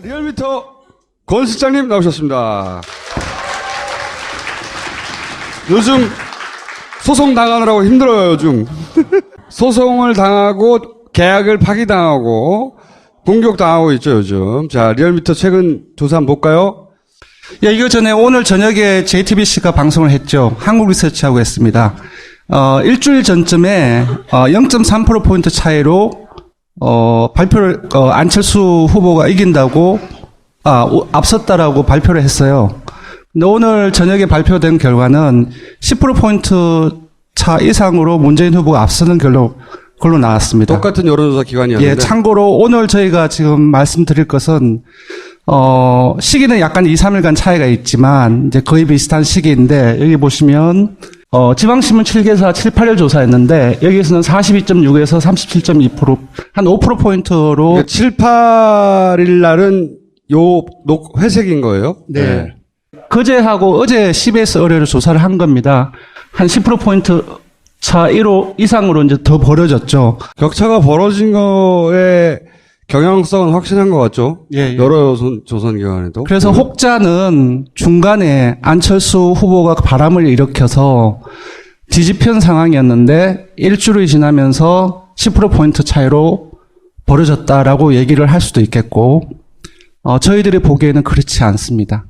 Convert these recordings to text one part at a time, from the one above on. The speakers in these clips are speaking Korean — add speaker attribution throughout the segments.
Speaker 1: 리얼미터 권 실장님 나오셨습니다. 요즘 소송 당하느라고 힘들어요, 요즘. 소송을 당하고 계약을 파기당하고 공격당하고 있죠, 요즘. 자, 리얼미터 최근 조사 한번 볼까요?
Speaker 2: 예, 이거 전에 오늘 저녁에 JTBC가 방송을 했죠. 한국 리서치하고 했습니다. 일주일 전쯤에 0.3%포인트 차이로 발표를 안철수 후보가 이긴다고 앞섰다라고 발표를 했어요. 근데 오늘 저녁에 발표된 결과는 10%포인트 차 이상으로 문재인 후보가 앞서는 걸로 나왔습니다.
Speaker 1: 똑같은 여론조사 기관이었는데.
Speaker 2: 예, 참고로 오늘 저희가 지금 말씀드릴 것은 시기는 약간 2, 3일간 차이가 있지만 이제 거의 비슷한 시기인데 여기 보시면 지방신문 7개사 7, 8일 조사했는데 여기서는 42.6에서 37.2% 한 5%포인트로
Speaker 1: 그러니까 7, 8일 날은 회색인 거예요?
Speaker 2: 네. 그제하고 어제 CBS 의뢰로 조사를 한 겁니다. 한 10%포인트 차 1호 이상으로 이제 더 벌어졌죠.
Speaker 1: 격차가 벌어진 거에 경향성은 확실한 것 같죠?
Speaker 2: 예.
Speaker 1: 여러 조선 기관에도.
Speaker 2: 그래서 혹자는 중간에 안철수 후보가 바람을 일으켜서 뒤집힌 상황이었는데 일주일이 지나면서 10%포인트 차이로 벌어졌다라고 얘기를 할 수도 있겠고, 저희들이 보기에는 그렇지 않습니다.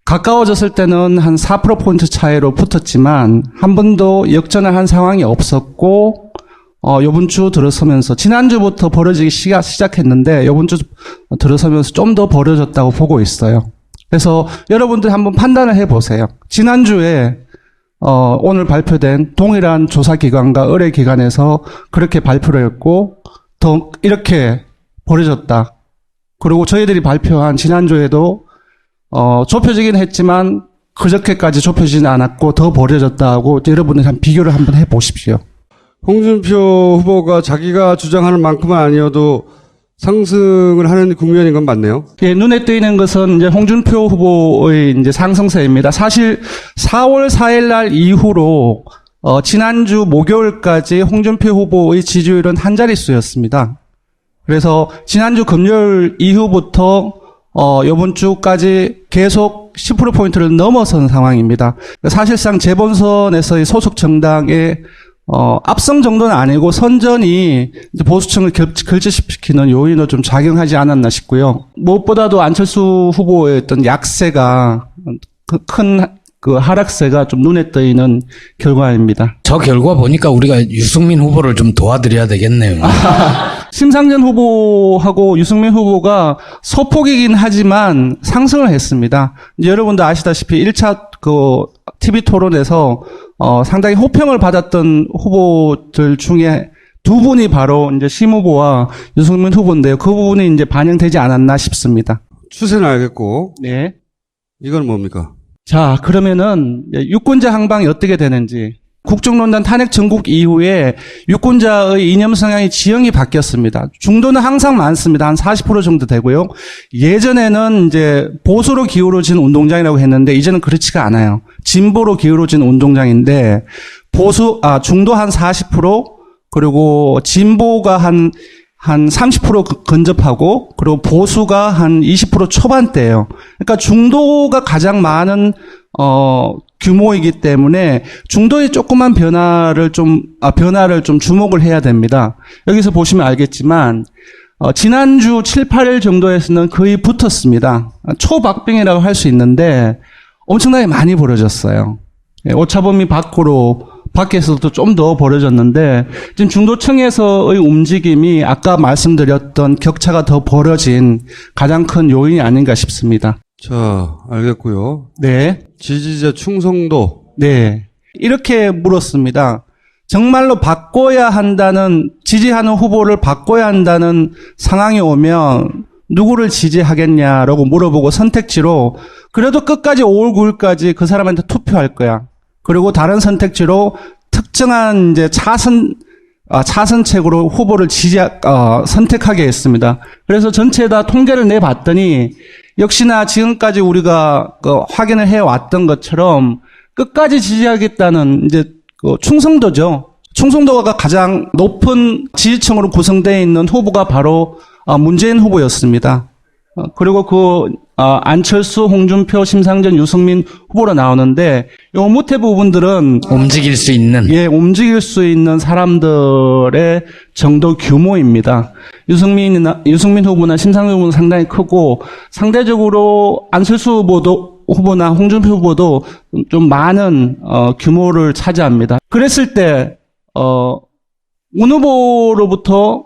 Speaker 2: 가까워졌을 때는 한 4%포인트 차이로 붙었지만 한 번도 역전을 한 상황이 없었고, 요번 주 들어서면서 지난주부터 벌어지기 시작했는데 요번 주 들어서면서 좀 더 벌어졌다고 보고 있어요. 그래서 여러분들이 한번 판단을 해보세요. 지난주에 오늘 발표된 동일한 조사기관과 의뢰기관에서 그렇게 발표를 했고 더 이렇게 벌어졌다. 그리고 저희들이 발표한 지난주에도 좁혀지긴 했지만 그저께까지 좁혀지진 않았고 더 벌어졌다고 여러분들 한 비교를 한번 해보십시오.
Speaker 1: 홍준표 후보가 자기가 주장하는 만큼은 아니어도 상승을 하는 국면인 건 맞네요.
Speaker 2: 예, 눈에 띄는 것은 이제 홍준표 후보의 이제 상승세입니다. 사실 4월 4일 날 이후로 지난주 목요일까지 홍준표 후보의 지지율은 한 자릿수였습니다. 그래서 지난주 금요일 이후부터 이번 주까지 계속 10%포인트를 넘어선 상황입니다. 사실상 재본선에서의 소속 정당의 압승 정도는 아니고 선전이 이제 보수층을 결집시키는 요인으로 좀 작용하지 않았나 싶고요. 무엇보다도 안철수 후보의 어떤 약세가 큰 그 하락세가 좀 눈에 띄는 결과입니다.
Speaker 3: 저 결과 보니까 우리가 유승민 후보를 좀 도와드려야 되겠네요.
Speaker 2: 심상정 후보하고 유승민 후보가 소폭이긴 하지만 상승을 했습니다. 이제 여러분도 아시다시피 1차 그 TV 토론에서 상당히 호평을 받았던 후보들 중에 두 분이 바로 이제 심 후보와 유승민 후보인데요. 그 부분이 이제 반영되지 않았나 싶습니다.
Speaker 1: 추세는 알겠고.
Speaker 2: 네.
Speaker 1: 이건 뭡니까?
Speaker 2: 자, 그러면은 유권자 항방이 어떻게 되는지. 국정농단 탄핵 전국 이후에 유권자의 이념 성향이 지형이 바뀌었습니다. 중도는 항상 많습니다. 한 40% 정도 되고요. 예전에는 이제 보수로 기울어진 운동장이라고 했는데 이제는 그렇지가 않아요. 진보로 기울어진 운동장인데 중도 한 40% 그리고 진보가 한 30% 근접하고 그리고 보수가 한 20% 초반대예요. 그러니까 중도가 가장 많은 규모이기 때문에 중도의 조그만 변화를 좀 주목을 해야 됩니다. 여기서 보시면 알겠지만 지난주 7, 8일 정도에서는 거의 붙었습니다. 초박빙이라고 할 수 있는데 엄청나게 많이 벌어졌어요. 오차범위 밖에서도 좀 더 벌어졌는데 지금 중도층에서의 움직임이 아까 말씀드렸던 격차가 더 벌어진 가장 큰 요인이 아닌가 싶습니다.
Speaker 1: 자, 알겠고요.
Speaker 2: 네.
Speaker 1: 지지자 충성도.
Speaker 2: 네. 이렇게 물었습니다. 정말로 지지하는 후보를 바꿔야 한다는 상황이 오면 누구를 지지하겠냐라고 물어보고 선택지로 그래도 끝까지 5월 9일까지 그 사람한테 투표할 거야. 그리고 다른 선택지로 특정한 이제 차선책으로 후보를 선택하게 했습니다. 그래서 전체 다 통계를 내봤더니 역시나 지금까지 우리가 확인을 해왔던 것처럼 끝까지 지지하겠다는 이제 충성도죠. 충성도가 가장 높은 지지층으로 구성되어 있는 후보가 바로 문재인 후보였습니다. 그리고 안철수, 홍준표, 심상정, 유승민 후보로 나오는데 요 밑에 부분들은
Speaker 3: 움직일 수 있는.
Speaker 2: 움직일 수 있는 사람들의 정도 규모입니다. 유승민 후보나 심상정 후보는 상당히 크고 상대적으로 안철수 후보나 홍준표 후보도 좀 많은 규모를 차지합니다. 그랬을 때 문 후보로부터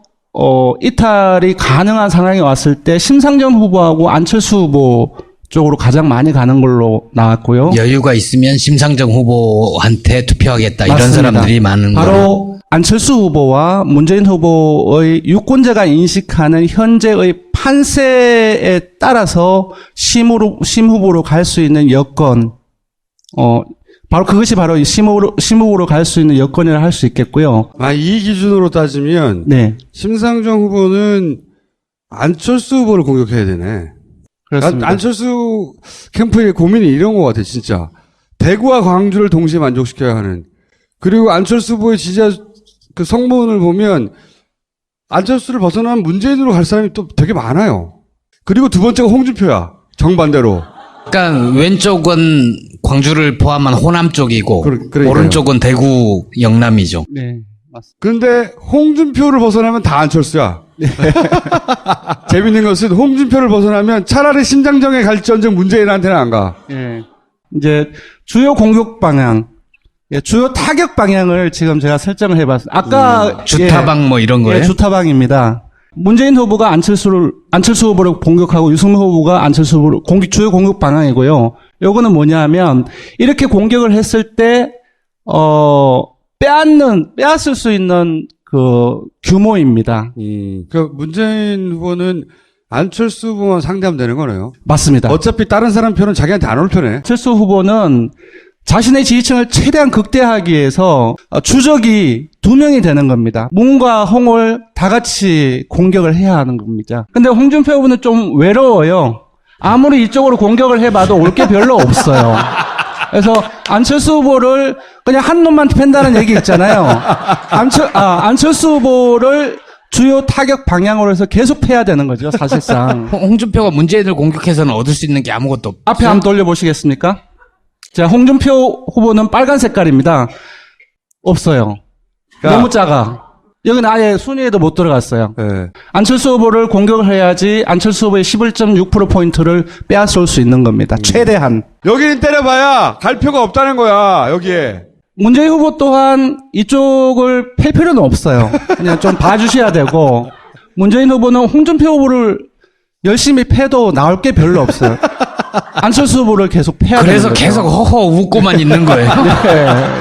Speaker 2: 이탈이 가능한 상황이 왔을 때 심상정 후보하고 안철수 후보 쪽으로 가장 많이 가는 걸로 나왔고요.
Speaker 3: 여유가 있으면 심상정 후보한테 투표하겠다. 이런
Speaker 2: 맞습니다.
Speaker 3: 사람들이 많은 거예요.
Speaker 2: 바로 안철수 후보와 문재인 후보의 유권자가 인식하는 현재의 판세에 따라서 심 후보로 갈 수 있는 여건, 그것이 바로 심 후보로 갈 수 있는 여건이라 할 수 있겠고요.
Speaker 1: 이 기준으로 따지면
Speaker 2: 네.
Speaker 1: 심상정 후보는 안철수 후보를 공격해야 되네.
Speaker 2: 그렇습니다.
Speaker 1: 안철수 캠프의 고민이 이런 것 같아, 진짜. 대구와 광주를 동시에 만족시켜야 하는. 그리고 안철수 후보의 지지자 그 성문을 보면 안철수를 벗어나면 문재인으로 갈 사람이 또 되게 많아요. 그리고 두 번째가 홍준표야. 정반대로.
Speaker 3: 그러니까 왼쪽은 광주를 포함한 호남 쪽이고
Speaker 1: 그러니까요.
Speaker 3: 오른쪽은 대구 영남이죠.
Speaker 2: 네. 맞습니다.
Speaker 1: 그런데 홍준표를 벗어나면 다 안철수야. 재밌는 것은 홍준표를 벗어나면 차라리 심상정에 갈지언정 문재인한테는 안 가.
Speaker 2: 예. 이제 주요 공격 방향, 주요 타격 방향을 지금 제가 설정을 해봤습니다. 아까
Speaker 3: 주타방 뭐 이런 거예요?
Speaker 2: 주타방입니다. 문재인 후보가 안철수 후보를 공격하고 유승민 후보가 안철수 후보를 주요 공격 방향이고요. 요거는 뭐냐면 이렇게 공격을 했을 때 빼앗을 수 있는 그 규모입니다.
Speaker 1: 그 문재인 후보는 안철수 후보만 상대하면 되는 거네요.
Speaker 2: 맞습니다.
Speaker 1: 어차피 다른 사람 표는 자기한테 안 올 편에.
Speaker 2: 안철수 후보는 자신의 지지층을 최대한 극대화하기 위해서 주적이 2명이 되는 겁니다. 문과 홍을 다 같이 공격을 해야 하는 겁니다. 근데 홍준표 후보는 좀 외로워요. 아무리 이쪽으로 공격을 해봐도 올 게 별로 없어요. 그래서 안철수 후보를 그냥 한 놈만 팬다는 얘기 있잖아요. 안철수 후보를 주요 타격 방향으로 해서 계속 패야 되는 거죠, 사실상.
Speaker 3: 홍준표가 문재인을 공격해서는 얻을 수 있는 게 아무것도 없어요.
Speaker 2: 앞에 한번 돌려보시겠습니까? 자, 홍준표 후보는 빨간 색깔입니다. 없어요.
Speaker 1: 그러니까
Speaker 2: 너무 작아. 여기는 아예 순위에도 못 들어갔어요.
Speaker 1: 네.
Speaker 2: 안철수 후보를 공격을 해야지 안철수 후보의 11.6%포인트를 빼앗을 수 있는 겁니다. 최대한.
Speaker 1: 여기는 때려봐야 갈 표가 없다는 거야, 여기에.
Speaker 2: 문재인 후보 또한 이쪽을 팰 필요는 없어요. 그냥 좀 봐주셔야 되고, 문재인 후보는 홍준표 후보를 열심히 패도 나올 게 별로 없어요. 안철수 후보를 계속 패야 되는
Speaker 3: 그래서
Speaker 2: 거죠.
Speaker 3: 계속 허허 웃고만 있는 거예요.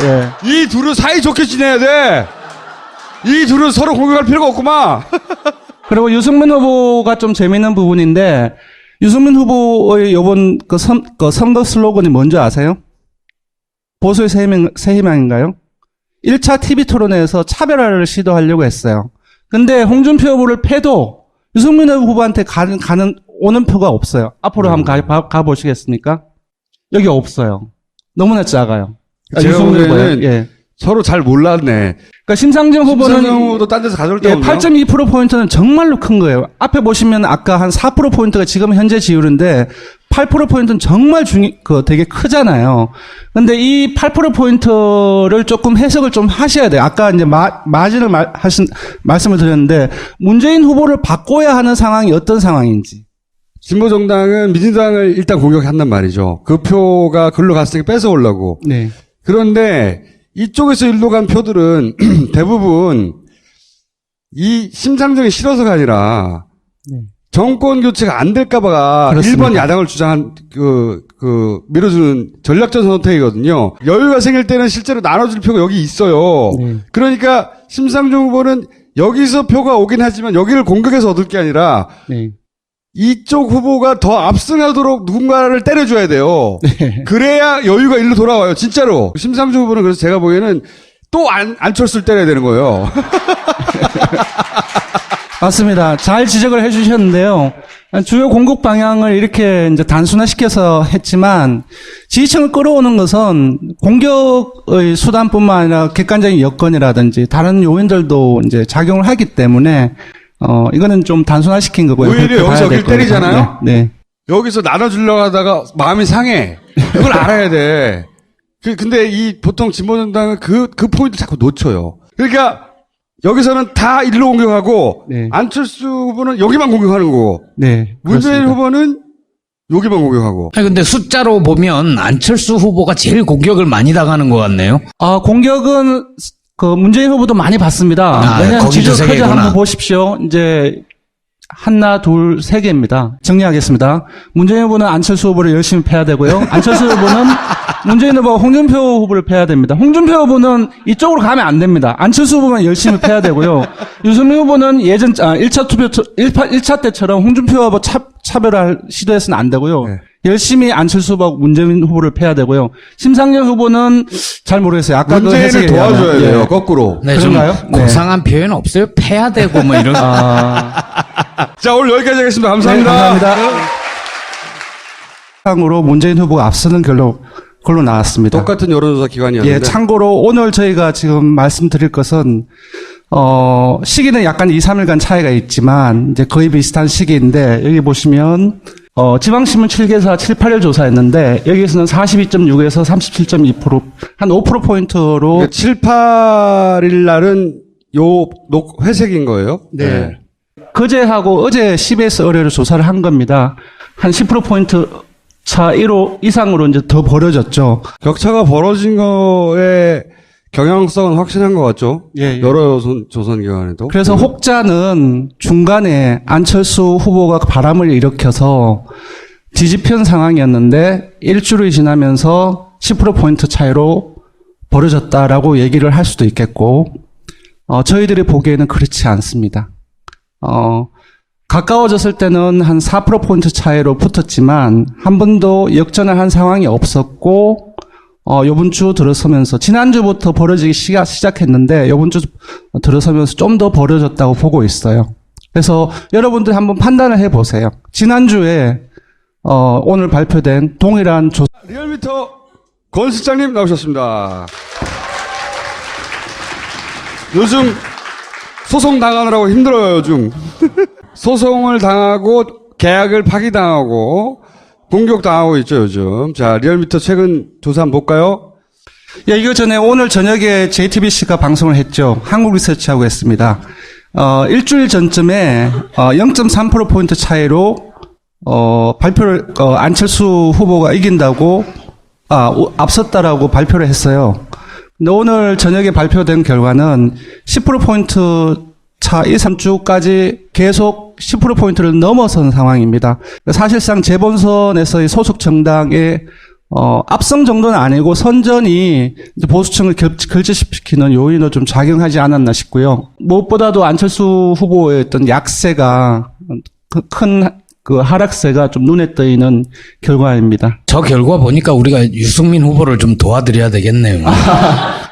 Speaker 2: 예.
Speaker 1: 이 둘은 사이좋게 지내야 돼. 이 둘은 서로 공격할 필요가 없구만.
Speaker 2: 그리고 유승민 후보가 좀 재밌는 부분인데, 유승민 후보의 이번 선거 슬로건이 뭔지 아세요? 보수의 새 희망인가요? 1차 TV 토론회에서 차별화를 시도하려고 했어요. 근데 홍준표 후보를 패도 유승민 후보한테 오는 표가 없어요. 앞으로 한번 가보시겠습니까? 여기 없어요. 너무나 작아요.
Speaker 1: 제가 보기에는
Speaker 2: 후보요. 예.
Speaker 1: 서로 잘 몰랐네.
Speaker 2: 그러니까 심상정 후보는
Speaker 1: 심상정 후보도 딴 데서 가져올 데
Speaker 2: 예,
Speaker 1: 없네요.
Speaker 2: 8.2%포인트는 정말로 큰 거예요. 앞에 보시면 아까 한 4%포인트가 지금 현재 지율인데 8%포인트는 정말 되게 크잖아요. 근데 이 8%포인트를 조금 해석을 좀 하셔야 돼요. 아까 이제 마진을 말씀을 드렸는데 문재인 후보를 바꿔야 하는 상황이 어떤 상황인지.
Speaker 1: 진보정당은 민주당을 일단 공격한단 말이죠. 그 표가 글로 갔으니까 뺏어오려고.
Speaker 2: 네.
Speaker 1: 그런데 이쪽에서 일로 간 표들은 대부분 이 심상정이 싫어서가 아니라
Speaker 2: 네.
Speaker 1: 정권 교체가 안 될까봐
Speaker 2: 그렇습니다.
Speaker 1: 1번 야당을 주장한 밀어주는 전략적 선택이거든요. 여유가 생길 때는 실제로 나눠줄 표가 여기 있어요.
Speaker 2: 네.
Speaker 1: 그러니까 심상정 후보는 여기서 표가 오긴 하지만 여기를 공격해서 얻을 게 아니라
Speaker 2: 네.
Speaker 1: 이쪽 후보가 더 압승하도록 누군가를 때려줘야 돼요.
Speaker 2: 네.
Speaker 1: 그래야 여유가 일로 돌아와요. 진짜로. 심상정 후보는 그래서 제가 보기에는 또 안철수를 때려야 되는 거예요.
Speaker 2: 맞습니다. 잘 지적을 해주셨는데요. 주요 공격 방향을 이렇게 이제 단순화시켜서 했지만 지지층을 끌어오는 것은 공격의 수단뿐만 아니라 객관적인 여건이라든지 다른 요인들도 이제 작용을 하기 때문에 이거는 좀 단순화시킨 거고요.
Speaker 1: 오히려
Speaker 2: 그렇게
Speaker 1: 여기서
Speaker 2: 봐야 될
Speaker 1: 어길 때리잖아요?
Speaker 2: 네.
Speaker 1: 여기서 나눠주려고 하다가 마음이 상해. 그걸 알아야 돼. 근데 이 보통 진보정당은 그 포인트 자꾸 놓쳐요. 그러니까 여기서는 다 일로 공격하고
Speaker 2: 네.
Speaker 1: 안철수 후보는 여기만 공격하는 거고
Speaker 2: 네.
Speaker 1: 문재인
Speaker 2: 그렇습니다.
Speaker 1: 후보는 여기만 공격하고.
Speaker 3: 아니, 근데 숫자로 보면 안철수 후보가 제일 공격을 많이 당하는 것 같네요.
Speaker 2: 공격은 문재인 후보도 많이 받습니다. 왜냐하면
Speaker 3: 거기도
Speaker 2: 지지율
Speaker 3: 세
Speaker 2: 크게
Speaker 3: 개구나.
Speaker 2: 한번 보십시오. 이제 하나, 둘, 세 개입니다. 정리하겠습니다. 문재인 후보는 안철수 후보를 열심히 패야 되고요. 안철수 후보는 문재인 후보가 홍준표 후보를 패야 됩니다. 홍준표 후보는 이쪽으로 가면 안 됩니다. 안철수 후보만 열심히 패야 되고요. 유승민 후보는 1차 때처럼 홍준표 후보 차별할 시도해서는 안 되고요.
Speaker 1: 네.
Speaker 2: 열심히 안철수 후보하고 문재인 후보를 패야 되고요. 심상정 후보는 잘 모르겠어요. 아까
Speaker 1: 문재인을
Speaker 2: 해석에
Speaker 1: 도와줘야
Speaker 2: 의하면.
Speaker 1: 돼요.
Speaker 2: 예.
Speaker 1: 거꾸로.
Speaker 3: 네, 좀
Speaker 2: 그런가요? 네.
Speaker 3: 고상한 표현 없어요? 패야 되고 뭐 이런.
Speaker 1: 자, 오늘 여기까지 하겠습니다.
Speaker 2: 네,
Speaker 1: 감사합니다.
Speaker 2: 감사합니다. 상으로 문재인 후보가 앞서는 걸로 나왔습니다.
Speaker 1: 똑같은 여론조사 기관이었는데.
Speaker 2: 예, 참고로 오늘 저희가 지금 말씀드릴 것은 시기는 약간 2, 3일간 차이가 있지만 이제 거의 비슷한 시기인데 여기 보시면 지방신문 7개사 7, 8일 조사했는데 여기서는 42.6에서 37.2% 한 5%포인트로
Speaker 1: 7, 8일 날은 회색인 거예요?
Speaker 2: 네. 그제하고 어제 CBS 의뢰로 조사를 한 겁니다. 한 10%포인트 차 1호 이상으로 이제 더 벌어졌죠.
Speaker 1: 격차가 벌어진 거에 경향성은 확실한 것 같죠?
Speaker 2: 예, 예.
Speaker 1: 여러 조선 기관에도.
Speaker 2: 그래서 혹자는 중간에 안철수 후보가 바람을 일으켜서 뒤집힌 상황이었는데 일주일이 지나면서 10%포인트 차이로 벌어졌다라고 얘기를 할 수도 있겠고, 저희들이 보기에는 그렇지 않습니다. 가까워졌을 때는 한 4%포인트 차이로 붙었지만, 한 번도 역전을 한 상황이 없었고, 요번 주 들어서면서, 지난주부터 벌어지기 시작했는데, 요번 주 들어서면서 좀 더 벌어졌다고 보고 있어요. 그래서 여러분들이 한번 판단을 해보세요. 지난주에, 오늘 발표된 동일한 조사.
Speaker 1: 리얼미터 권 실장님 나오셨습니다. 요즘 소송 당하느라고 힘들어요, 요즘. 소송을 당하고 계약을 파기당하고 공격당하고 있죠, 요즘. 자, 리얼미터 최근 조사 한번 볼까요?
Speaker 2: 예, 이거 전에 오늘 저녁에 JTBC가 방송을 했죠. 한국 리서치하고 했습니다. 일주일 전쯤에 0.3%포인트 차이로 발표를 안철수 후보가 이긴다고 앞섰다라고 발표를 했어요. 근데 오늘 저녁에 발표된 결과는 10%포인트 차 2, 3주까지 계속 10%포인트를 넘어선 상황입니다. 사실상 재본선에서의 소속 정당의 압승 정도는 아니고 선전이 이제 보수층을 결집시키는 요인으로 좀 작용하지 않았나 싶고요. 무엇보다도 안철수 후보의 어떤 약세가 큰 하락세가 좀 눈에 띄는 결과입니다.
Speaker 3: 저 결과 보니까 우리가 유승민 후보를 좀 도와드려야 되겠네요.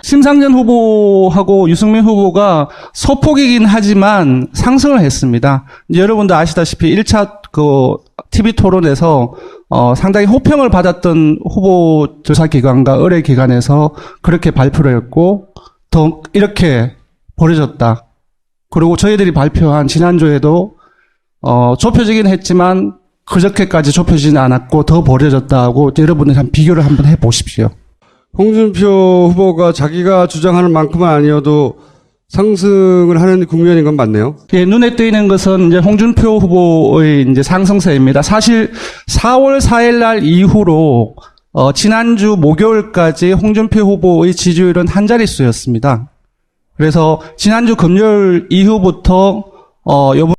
Speaker 2: 심상정 후보하고 유승민 후보가 소폭이긴 하지만 상승을 했습니다. 이제 여러분도 아시다시피 1차 TV 토론에서 상당히 호평을 받았던 후보 조사 기관과 의뢰 기관에서 그렇게 발표를 했고 더 이렇게 벌어졌다. 그리고 저희들이 발표한 지난주에도 좁혀지긴 했지만 그저께까지 좁혀지진 않았고 더 벌어졌다고 여러분들 비교를 한번 해보십시오.
Speaker 1: 홍준표 후보가 자기가 주장하는 만큼은 아니어도 상승을 하는 국면인 건 맞네요.
Speaker 2: 예, 눈에 띄는 것은 이제 홍준표 후보의 이제 상승세입니다. 사실 4월 4일 날 이후로 지난주 목요일까지 홍준표 후보의 지지율은 한 자릿수였습니다. 그래서 지난주 금요일 이후부터 요번